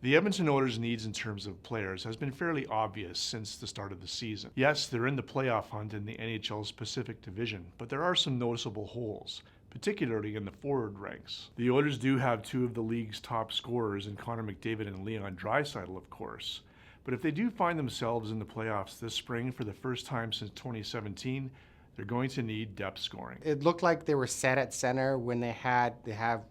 The Edmonton Oilers' needs in terms of players has been fairly obvious since the start of the season. Yes, they're in the playoff hunt in the NHL's Pacific Division, but there are some noticeable holes, particularly in the forward ranks. The Oilers do have two of the league's top scorers in Connor McDavid and Leon Draisaitl, of course. But if they do find themselves in the playoffs this spring for the first time since 2017, they're going to need depth scoring. It looked like they were set at center when they have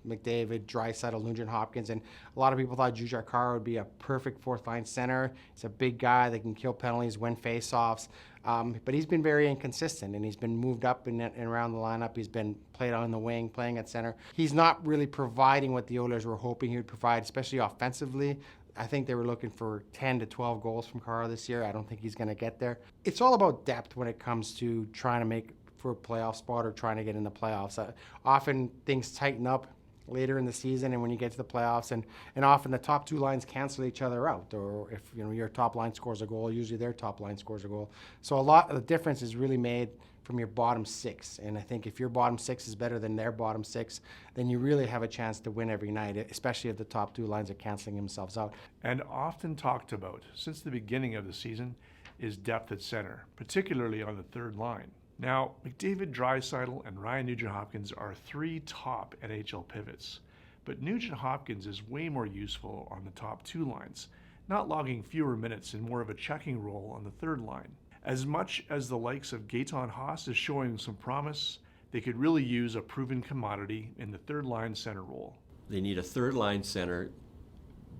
McDavid, Draisaitl, Nugent Hopkins, and a lot of people thought Jujhar Khaira would be a perfect fourth-line center. He's a big guy that can kill penalties, win faceoffs, but he's been very inconsistent, and he's been moved up and around the lineup. He's been played on the wing, playing at center. He's not really providing what the Oilers were hoping he would provide, especially offensively. I think they were looking for 10 to 12 goals from Khaira this year. I don't think he's going to get there. It's all about depth when it comes to trying to make for a playoff spot or trying to get in the playoffs. Often things tighten up later in the season and when you get to the playoffs, and often the top two lines cancel each other out, or if your top line scores a goal, usually their top line scores a goal. So a lot of the difference is really made from your bottom six, and I think if your bottom six is better than their bottom six, then you really have a chance to win every night, especially if the top two lines are canceling themselves out. And often talked about since the beginning of the season is depth at center, particularly on the third line. Now, McDavid, Draisaitl, and Ryan Nugent-Hopkins are three top NHL pivots, but Nugent-Hopkins is way more useful on the top two lines, not logging fewer minutes and more of a checking role on the third line. As much as the likes of Gaetan Haas is showing some promise, they could really use a proven commodity in the third line center role. They need a third line center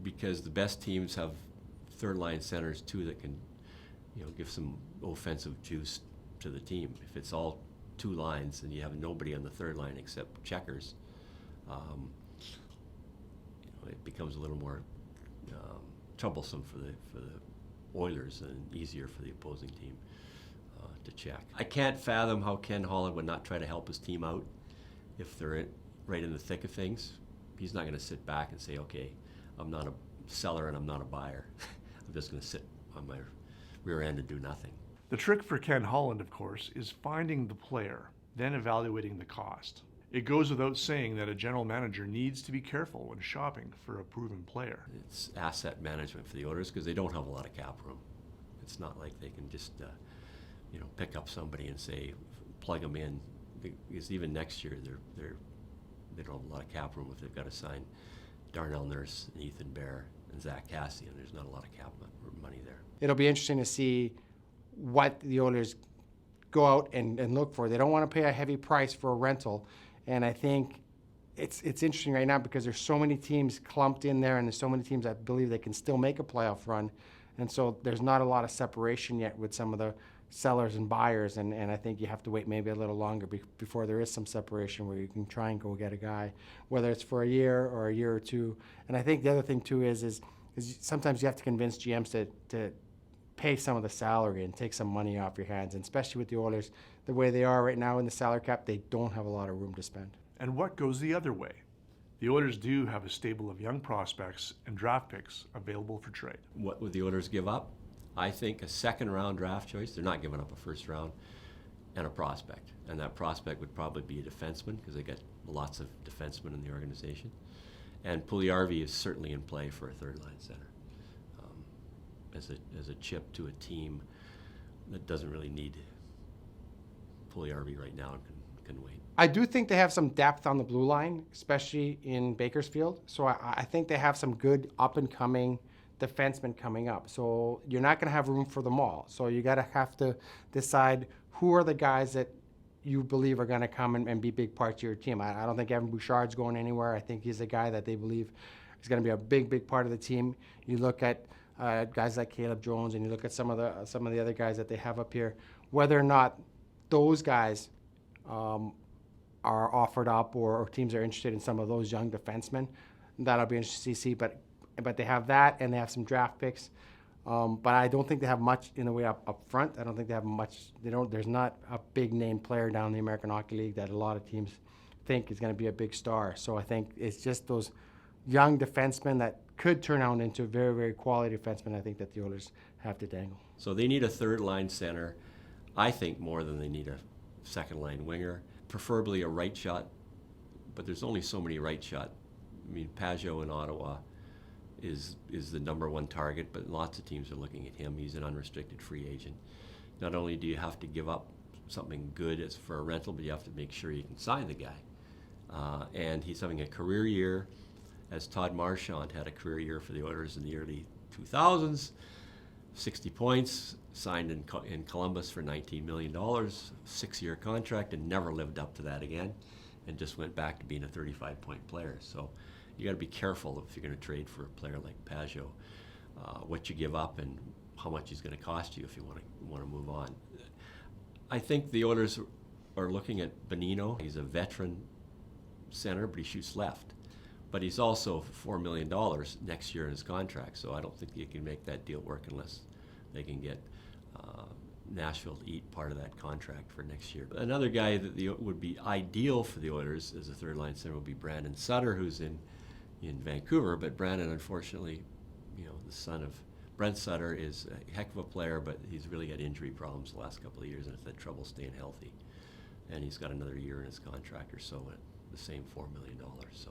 because the best teams have third line centers too that can, give some offensive juice to the team. If it's all two lines and you have nobody on the third line except checkers, it becomes a little more troublesome for the Oilers and easier for the opposing team to check. I can't fathom how Ken Holland would not try to help his team out if they're right in the thick of things. He's not going to sit back and say, okay, I'm not a seller and I'm not a buyer. I'm just going to sit on my rear end and do nothing. The trick for Ken Holland, of course, is finding the player, then evaluating the cost. It goes without saying that a general manager needs to be careful when shopping for a proven player. It's asset management for the Oilers because they don't have a lot of cap room. It's not like they can just, pick up somebody and say, plug them in. Because even next year, they don't have a lot of cap room if they've got to sign Darnell Nurse and Ethan Bear and Zach Cassian. There's not a lot of cap money there. It'll be interesting to see what the Oilers go out and look for. They don't want to pay a heavy price for a rental, and I think it's interesting right now because there's so many teams clumped in there, and there's so many teams that believe they can still make a playoff run, and so there's not a lot of separation yet with some of the sellers and buyers, and I think you have to wait maybe a little longer before there is some separation where you can try and go get a guy, whether it's for a year or two. And I think the other thing too is sometimes you have to convince GMs to pay some of the salary and take some money off your hands, and especially with the Oilers, the way they are right now in the salary cap, they don't have a lot of room to spend. And what goes the other way? The Oilers do have a stable of young prospects and draft picks available for trade. What would the Oilers give up? I think a second-round draft choice. They're not giving up a first round, and a prospect. And that prospect would probably be a defenseman because they get lots of defensemen in the organization. And Puljujarvi is certainly in play for a third-line center. As a chip to a team that doesn't really need Puljujarvi right now and can wait. I do think they have some depth on the blue line, especially in Bakersfield. So I think they have some good up-and-coming defensemen coming up. So you're not going to have room for them all. So you have to decide who are the guys that you believe are going to come and be big parts of your team. I don't think Evan Bouchard's going anywhere. I think he's a guy that they believe is going to be a big part of the team. You look at guys like Caleb Jones, and you look at some of the other guys that they have up here. Whether or not those guys are offered up or teams are interested in some of those young defensemen, that'll be interesting to see. But they have that, and they have some draft picks. But I don't think they have much in the way up front. I don't think they have much. There's not a big name player down in the American Hockey League that a lot of teams think is going to be a big star. So I think it's just those young defensemen that could turn out into very, very quality defensemen, I think, that the Oilers have to dangle. So they need a third-line center, I think, more than they need a second-line winger, preferably a right shot, but there's only so many right shot. I mean, Pajot in Ottawa is the number one target, but lots of teams are looking at him. He's an unrestricted free agent. Not only do you have to give up something good as for a rental, but you have to make sure you can sign the guy. And he's having a career year, as Todd Marchand had a career year for the Oilers in the early 2000s. 60 points, signed in Columbus for $19 million, 6-year contract, and never lived up to that again, and just went back to being a 35-point player. So you got to be careful if you're going to trade for a player like Pajot, what you give up and how much he's going to cost you if you want to move on. I think the Oilers are looking at Bonino. He's a veteran center, but he shoots left. But he's also $4 million next year in his contract, so I don't think you can make that deal work unless they can get Nashville to eat part of that contract for next year. Another guy that would be ideal for the Oilers as a third-line center would be Brandon Sutter, who's in Vancouver. But Brandon, unfortunately, the son of Brent Sutter, is a heck of a player, but he's really had injury problems the last couple of years and has had trouble staying healthy. And he's got another year in his contract or so at the same $4 million. So